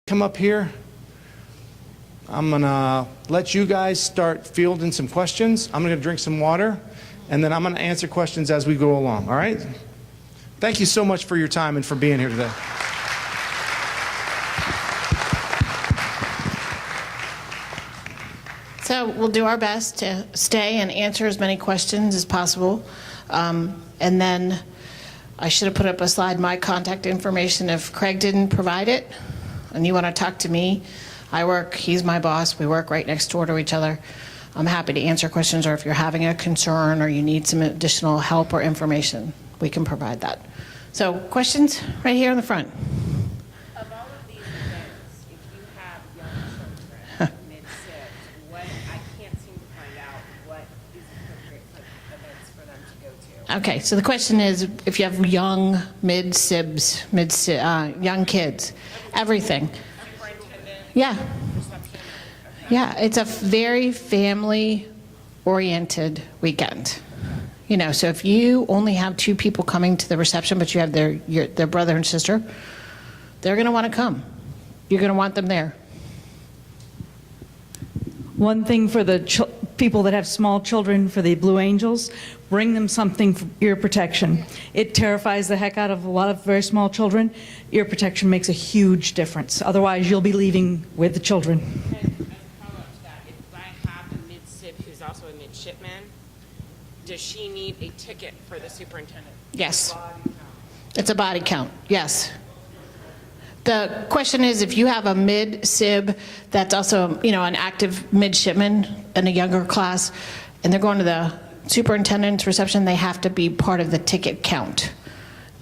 Come up here. I'm gonna let you guys start fielding some questions. I'm gonna drink some water, and then I'm gonna answer questions as we go along, all right? Thank you so much for your time and for being here today. So we'll do our best to stay and answer as many questions as possible. And then I should have put up a slide, my contact information if Craig didn't provide it. And you want to talk to me, he's my boss, we work right next door to each other. I'm happy to answer questions, or if you're having a concern or you need some additional help or information, we can provide that. So questions right here in the front. Of all of these events, if you have young children, mid-sibs, what I can't seem to find out what is appropriate for events for them to go to. Okay, so the question is, if you have young mid-sibs, young kids, everything. Yeah. Yeah, it's a very family-oriented weekend. You know, so if you only have 2 people coming to the reception, but you have their brother and sister, they're going to want to come. You're going to want them there. One thing for the people that have small children, for the Blue Angels, bring them something for ear protection. It terrifies the heck out of a lot of very small children. Ear protection makes a huge difference. Otherwise, you'll be leaving with the children. And as a follow-up to that, if I have a mid-sib who's also a midshipman, does she need a ticket for the superintendent? Yes. It's a body count, yes. The question is, if you have a mid-sib that's also, you know, an active midshipman in a younger class, and they're going to the superintendent's reception, they have to be part of the ticket count.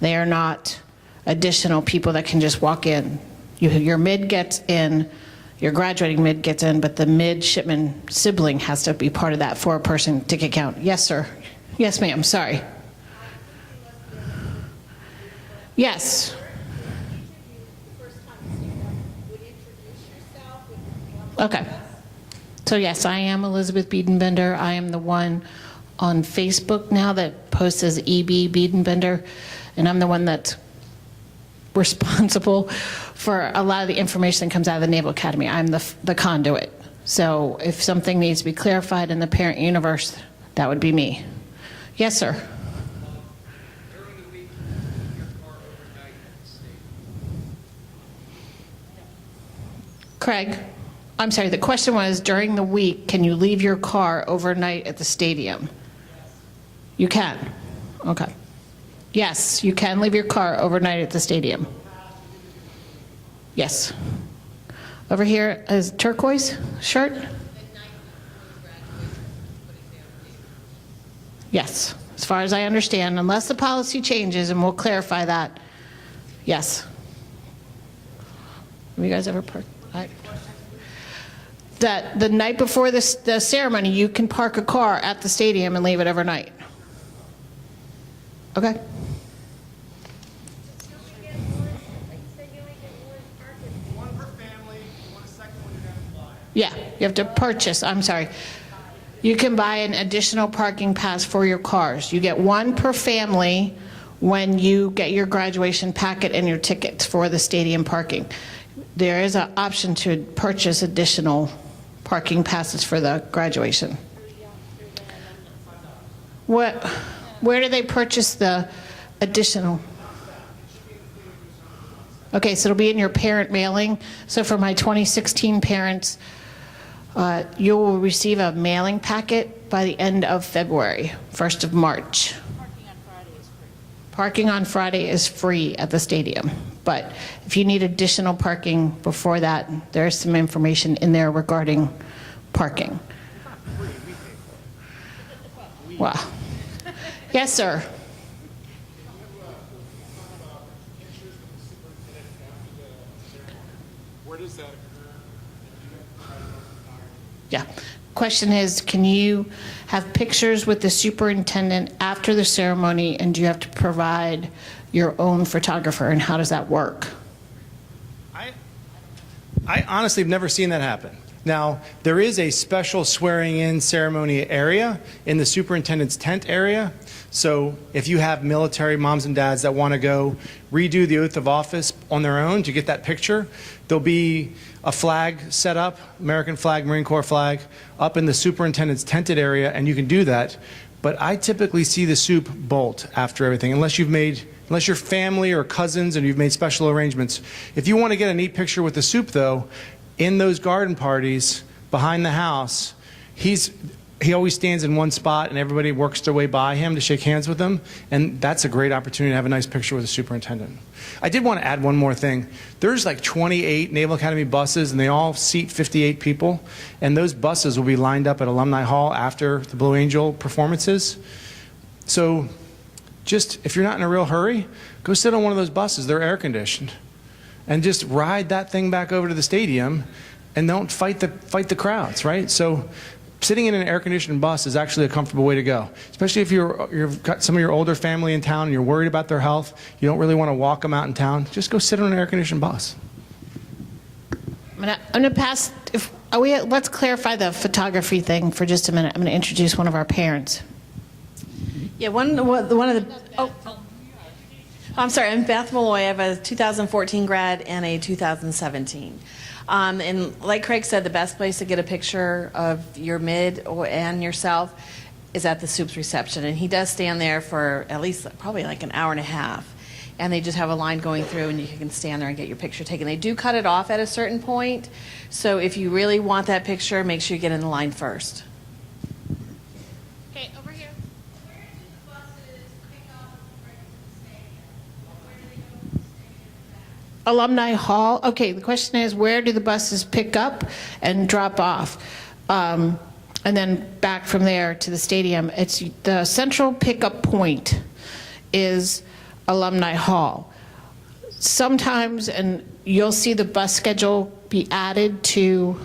They are not additional people that can just walk in. Your mid gets in, your graduating mid gets in, but the midshipman sibling has to be part of that 4-person ticket count. Yes, sir. Yes, ma'am. Sorry. Yes. Okay. So yes, I am Elizabeth Biedenbender. I am the one on Facebook now that posts as EB Biedenbender, and I'm the one that's responsible for a lot of the information that comes out of the Naval Academy. I'm the conduit. So if something needs to be clarified in the parent universe, that would be me. Yes, sir. During the week, your car overnight at the state. Craig, I'm sorry, the question was, during the week, can you leave your car overnight at the stadium? You can? Okay. Yes, you can leave your car overnight at the stadium. Yes. Over here is turquoise shirt? Yes, as far as I understand, unless the policy changes, and we'll clarify that, yes. Have you guys ever parked? That the night before the ceremony, you can park a car at the stadium and leave it overnight. Okay. One per family, one a second one you're going to fly. Yeah, you have to purchase, I'm sorry. You can buy an additional parking pass for your cars. You get 1 per family when you get your graduation packet and your tickets for the stadium parking. There is an option to purchase additional parking passes for the graduation. Where do they purchase the additional? Okay, so it'll be in your parent mailing. So for my 2016 parents, you will receive a mailing packet by the end of February, 1st of March. Parking on Friday is free at the stadium. But if you need additional parking before that, there's some information in there regarding parking. Wow. Yes, sir. Where does that occur? Yeah. Question is, can you have pictures with the superintendent after the ceremony, and do you have to provide your own photographer, and how does that work? I honestly have never seen that happen. Now, there is a special swearing-in ceremony area in the superintendent's tent area. So if you have military moms and dads that want to go redo the oath of office on their own to get that picture, there'll be a flag set up, American flag, Marine Corps flag, up in the superintendent's tented area, and you can do that. But I typically see the soup bolt after everything, unless you're family or cousins and you've made special arrangements. If you want to get a neat picture with the soup, though, in those garden parties behind the house, he always stands in one spot and everybody works their way by him to shake hands with him, and that's a great opportunity to have a nice picture with the superintendent. I did want to add one more thing. There's like 28 Naval Academy buses and they all seat 58 people, and those buses will be lined up at Alumni Hall after the Blue Angel performances. So just, if you're not in a real hurry, go sit on one of those buses. They're air conditioned, and just ride that thing back over to the stadium and don't fight the crowds, right? So sitting in an air-conditioned bus is actually a comfortable way to go, especially if you've got some of your older family in town and you're worried about their health. You don't really want to walk them out in town. Just go sit on an air-conditioned bus. I'm gonna pass. Let's clarify the photography thing for just a minute. I'm going to introduce one of our parents. Yeah, one of the. Oh, I'm sorry. I'm Beth Malloy. I have a 2014 grad and a 2017. And like Craig said, the best place to get a picture of your mid and yourself is at the Soups reception. And he does stand there for at least probably like an hour and a half. And they just have a line going through, and you can stand there and get your picture taken. They do cut it off at a certain point. So if you really want that picture, make sure you get in the line first. Okay, over here. Where do the buses pick up and bring to the stadium? Where do they go from the stadium back? Alumni Hall. Okay, the question is, where do the buses pick up and drop off? And then back from there to the stadium. It's the central pickup point is Alumni Hall. Sometimes, and you'll see the bus schedule be added to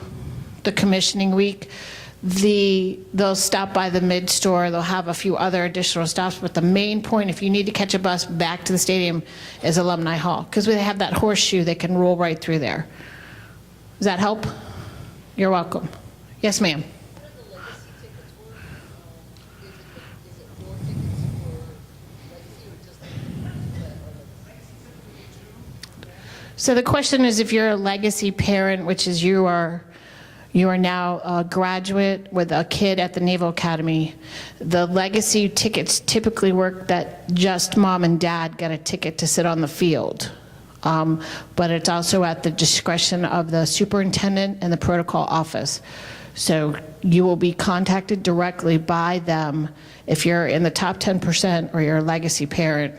the commissioning week, they'll stop by the mid-store, they'll have a few other additional stops, but the main point, if you need to catch a bus back to the stadium, is Alumni Hall, because they have that horseshoe, they can roll right through there. Does that help? You're welcome. Yes, ma'am. What are the legacy tickets worth? Is it more tickets for legacy or just So the question is, if you're a legacy parent, which is you are now a graduate with a kid at the Naval Academy, the legacy tickets typically work that just mom and dad get a ticket to sit on the field. But it's also at the discretion of the superintendent and the protocol office. So you will be contacted directly by them if you're in the top 10% or you're a legacy parent.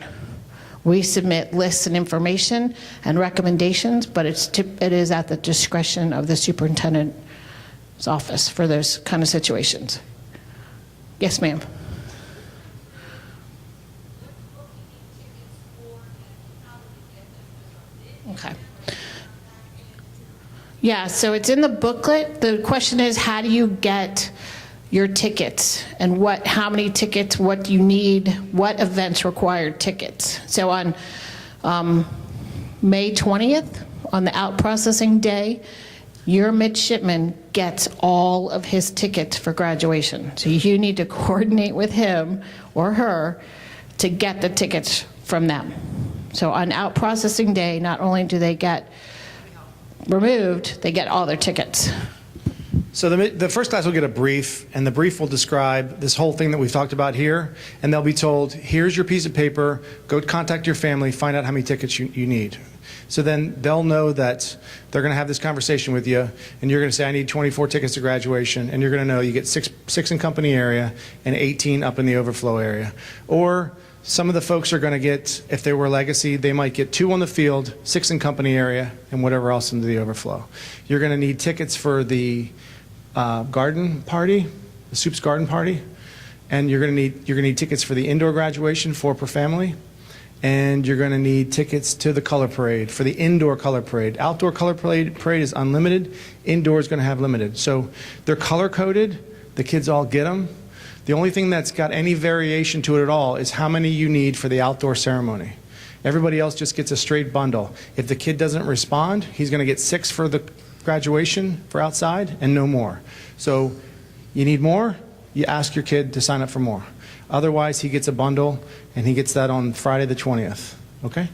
We submit lists and information and recommendations, but it is at the discretion of the superintendent's office for those kind of situations. Yes, ma'am. Okay. Yeah, so it's in the booklet. The question is, how do you get your tickets, and how many tickets, what do you need, what events require tickets? So on May 20th, on the out processing day, your midshipman gets all of his tickets for graduation. So you need to coordinate with him or her to get the tickets from them. So on out processing day, not only do they get removed, they get all their tickets. So the first class will get a brief, and the brief will describe this whole thing that we've talked about here, and they'll be told, here's your piece of paper, go contact your family, find out how many tickets you need. So then they'll know that they're going to have this conversation with you, and you're going to say, I need 24 tickets to graduation, and you're going to know you get six in company area and 18 up in the overflow area. Or some of the folks are going to get, if they were legacy, they might get 2 on the field, 6 in company area, and whatever else into the overflow. You're going to need tickets for the garden party, the Soups garden party, and you're going to need tickets for the indoor graduation, 4 per family, and you're going to need tickets to the color parade, for the indoor color parade. Outdoor color parade is unlimited. Indoor is going to have limited. So they're color coded. The kids all get them. The only thing that's got any variation to it at all is how many you need for the outdoor ceremony. Everybody else just gets a straight bundle. If the kid doesn't respond, he's going to get 6 for graduation for outside and no more. So you need more, you ask your kid to sign up for more. Otherwise, he gets a bundle, and he gets that on Friday the 20th, okay?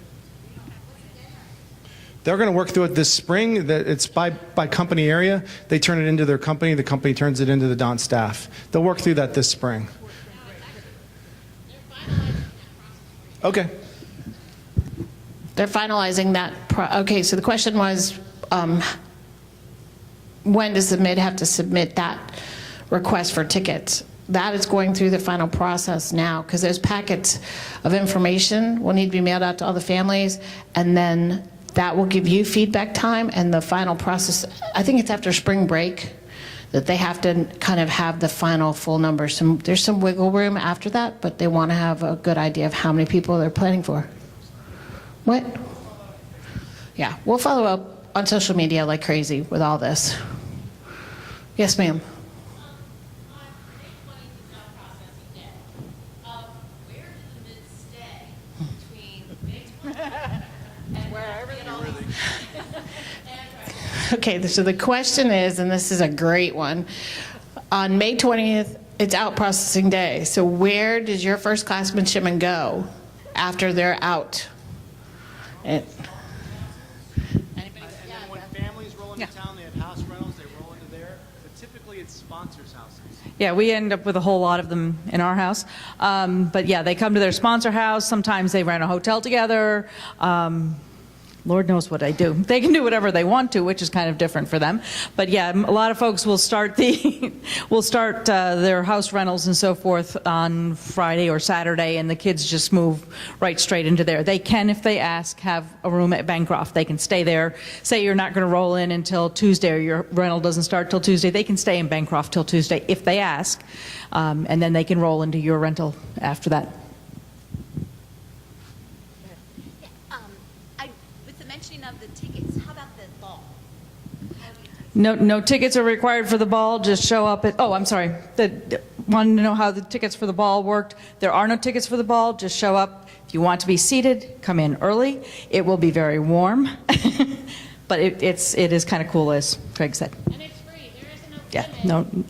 They're going to work through it this spring. It's by company area. They turn it into their company. The company turns it into the DON staff. They'll work through that this spring. Okay. They're finalizing that. Okay, so the question was, when does the MID have to submit that request for tickets? That is going through the final process now, because those packets of information will need to be mailed out to all the families, and then that will give you feedback time, and the final process, I think it's after spring break, that they have to kind of have the final full numbers. There's some wiggle room after that, but they want to have a good idea of how many people they're planning for. What? Yeah, we'll follow up on social media like crazy with all this. Yes, ma'am. Okay, so the question is, and this is a great one, on May 20th, it's out processing day. So where does your first class midshipman go after they're out? And then when families roll into town, they have house rentals, they roll into there. But typically, it's sponsors' houses. Yeah, we end up with a whole lot of them in our house. But yeah, they come to their sponsor house. Sometimes they rent a hotel together. Lord knows what I do. They can do whatever they want to, which is kind of different for them. But yeah, a lot of folks will start their house rentals and so forth on Friday or Saturday, and the kids just move right straight into there. They can, if they ask, have a room at Bancroft. They can stay there. Say you're not going to roll in until Tuesday, or your rental doesn't start till Tuesday. They can stay in Bancroft till Tuesday if they ask, and then they can roll into your rental after that. With the mentioning of the tickets, how about the ball? No tickets are required for the ball. Just show up at, oh, I'm sorry. Wanted to know how the tickets for the ball worked. There are no tickets for the ball. Just show up. If you want to be seated, come in early. It will be very warm. But it is kind of cool, as Craig said. And it's free. There is no Yeah, limit. no.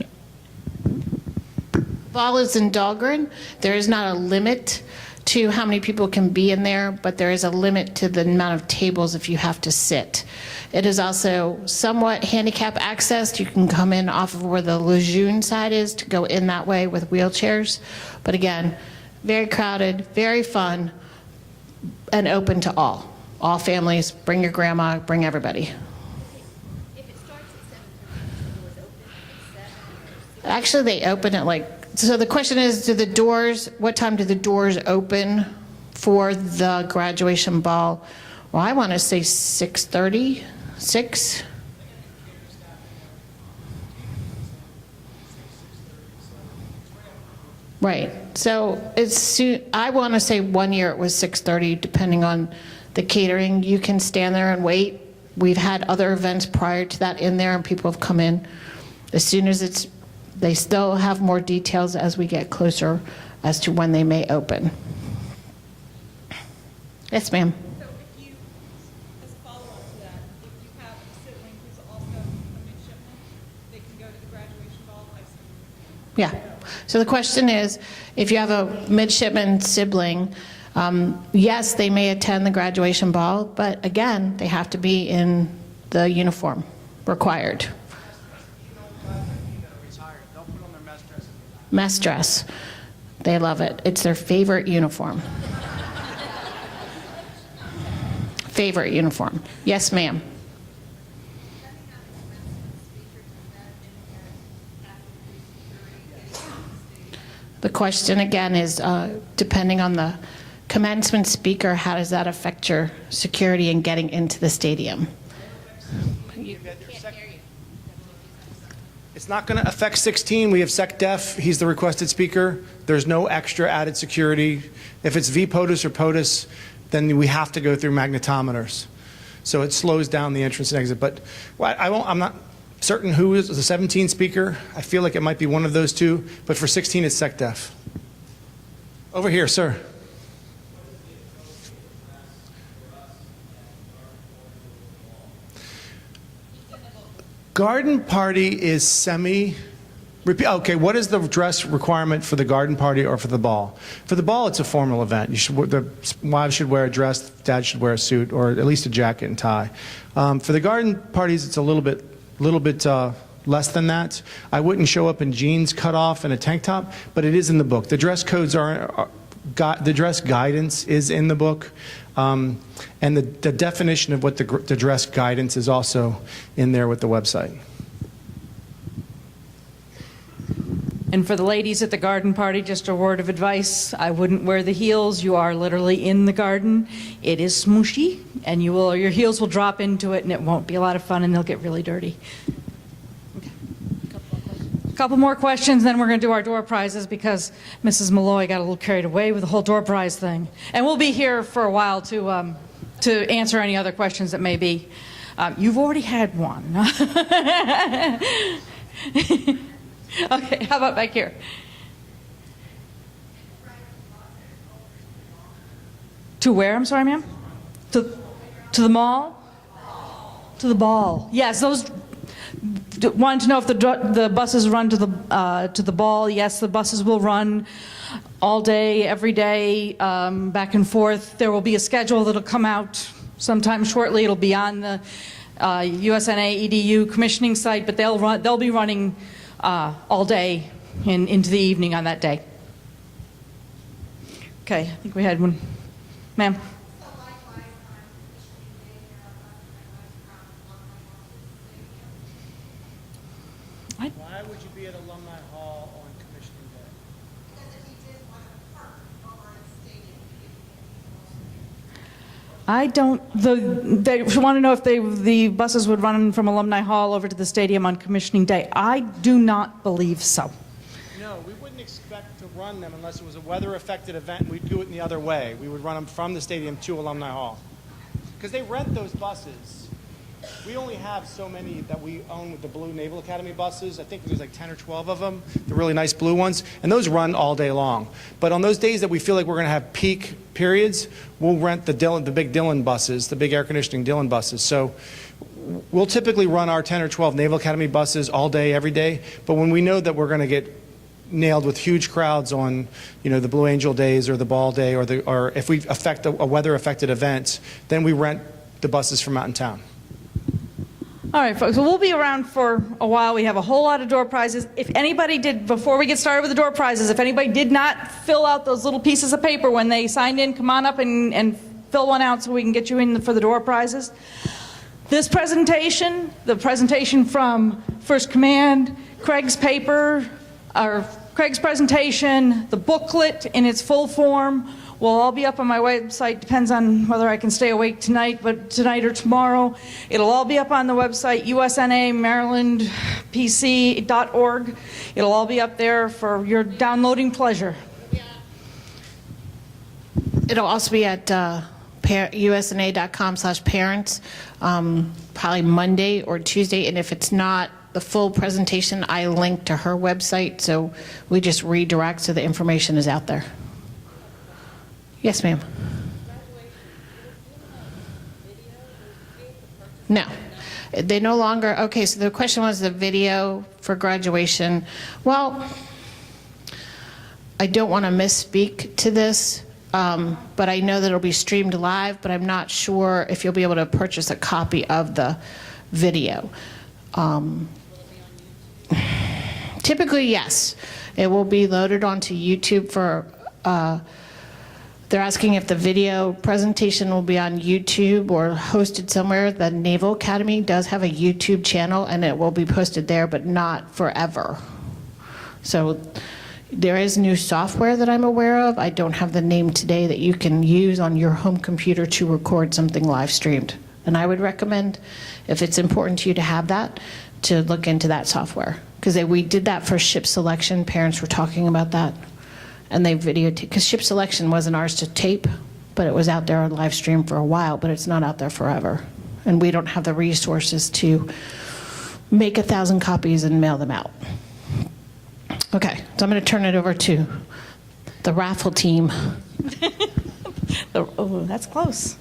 Ball is in Dahlgren. There is not a limit to how many people can be in there, but there is a limit to the amount of tables if you have to sit. It is also somewhat handicap accessed. You can come in off of where the Lejeune side is to go in that way with wheelchairs. But again, very crowded, very fun, and open to all. All families, bring your grandma, bring everybody. If it starts at 7:30, the doors open at 7 or 6? Actually, they open at so the question is, what time do the doors open for the graduation ball? Well, I want to say 6:30, 6. Right, so I want to say one year it was 6:30, depending on the catering. You can stand there and wait. We've had other events prior to that in there, and people have come in. As soon as they still have more details as we get closer as to when they may open. Yes, ma'am. So if you, as a follow-up to that, if you have a sibling who's also a midshipman, they can go to the graduation ball, I assume? Yeah. So the question is, if you have a midshipman sibling, yes, they may attend the graduation ball, but again, they have to be in the uniform required. Mess dress. They love it. It's their favorite uniform. Favorite uniform. Yes, ma'am. The question again is, depending on the commencement speaker, how does that affect your security in getting into the stadium? It's not going to affect 16. We have SecDef. He's the requested speaker. There's no extra added security. If it's VPOTUS or POTUS, then we have to go through magnetometers. So it slows down the entrance and exit. But I'm not certain who is the 17 speaker. I feel like it might be one of those two. But for 16, it's SecDef. Over here, sir. garden party is okay, what is the dress requirement for the garden party or for the ball? For the ball, it's a formal event. The wives should wear a dress, dad should wear a suit, or at least a jacket and tie. For the garden parties, it's a little bit less than that. I wouldn't show up in jeans cut off and a tank top, but it is in the book. The dress codes the dress guidance is in the book, and the definition of what the dress guidance is also in there with the website. And for the ladies at the garden party, just a word of advice. I wouldn't wear the heels. You are literally in the garden. It is smooshy, and your heels will drop into it, and it won't be a lot of fun, and they'll get really dirty. Okay. A couple more questions, then we're going to do our door prizes because Mrs. Malloy got a little carried away with the whole door prize thing. And we'll be here for a while to answer any other questions that may be. You've already had one. Okay, how about back here? To where, I'm sorry, ma'am? To the mall? To the ball. Yes, those wanted to know if the buses run to the ball. Yes, the buses will run all day, every day, back and forth. There will be a schedule that'll come out sometime shortly. It'll be on the USNA EDU commissioning site, but they'll be running all day and into the evening on that day. Okay, I think we had one. Ma'am? Why would you be at Alumni Hall on commissioning day? Because if he did want to park over at the stadium, I don't, they want to know if the buses would run from Alumni Hall over to the stadium on commissioning day. I do not believe so. No, we wouldn't expect to run them unless it was a weather-affected event, and we'd do it in the other way. We would run them from the stadium to Alumni Hall. Because they rent those buses. We only have so many that we own with the blue Naval Academy buses. I think there's like 10 or 12 of them, the really nice blue ones, and those run all day long. But on those days that we feel like we're going to have peak periods, we'll rent the big Dillon buses, the big air conditioning Dillon buses. So we'll typically run our 10 or 12 Naval Academy buses all day, every day. But when we know that we're going to get nailed with huge crowds on, the Blue Angel days or the ball day, or if we affect a weather-affected event, then we rent the buses from out in town. All right, folks, so we'll be around for a while. We have a whole lot of door prizes. If anybody did, before we get started with the door prizes, if anybody did not fill out those little pieces of paper when they signed in, come on up and fill one out so we can get you in for the door prizes. This presentation, the presentation from First Command, Craig's paper, or Craig's presentation, the booklet in its full form will all be up on my website. Depends on whether I can stay awake tonight, but tonight or tomorrow. It'll all be up on the website, usnamarylandpc.org. It'll all be up there for your downloading pleasure. It'll also be at usna.com/parents, probably Monday or Tuesday. And if it's not the full presentation, I link to her website, so we just redirect so the information is out there. Yes, ma'am. No. They no longer, okay, so the question was the video for graduation. Well, I don't want to misspeak to this, but I know that it'll be streamed live, but I'm not sure if you'll be able to purchase a copy of the video. Typically, yes. It will be loaded onto YouTube for, they're asking if the video presentation will be on YouTube or hosted somewhere. The Naval Academy does have a YouTube channel, and it will be posted there, but not forever. So there is new software that I'm aware of. I don't have the name today that you can use on your home computer to record something live streamed. And I would recommend, if it's important to you to have that, to look into that software. Because we did that for ship selection. Parents were talking about that. And they videotaped, because ship selection wasn't ours to tape, but it was out there on live stream for a while, but it's not out there forever. And we don't have the resources to make 1,000 copies and mail them out. Okay, so I'm going to turn it over to the raffle team. Oh, that's close.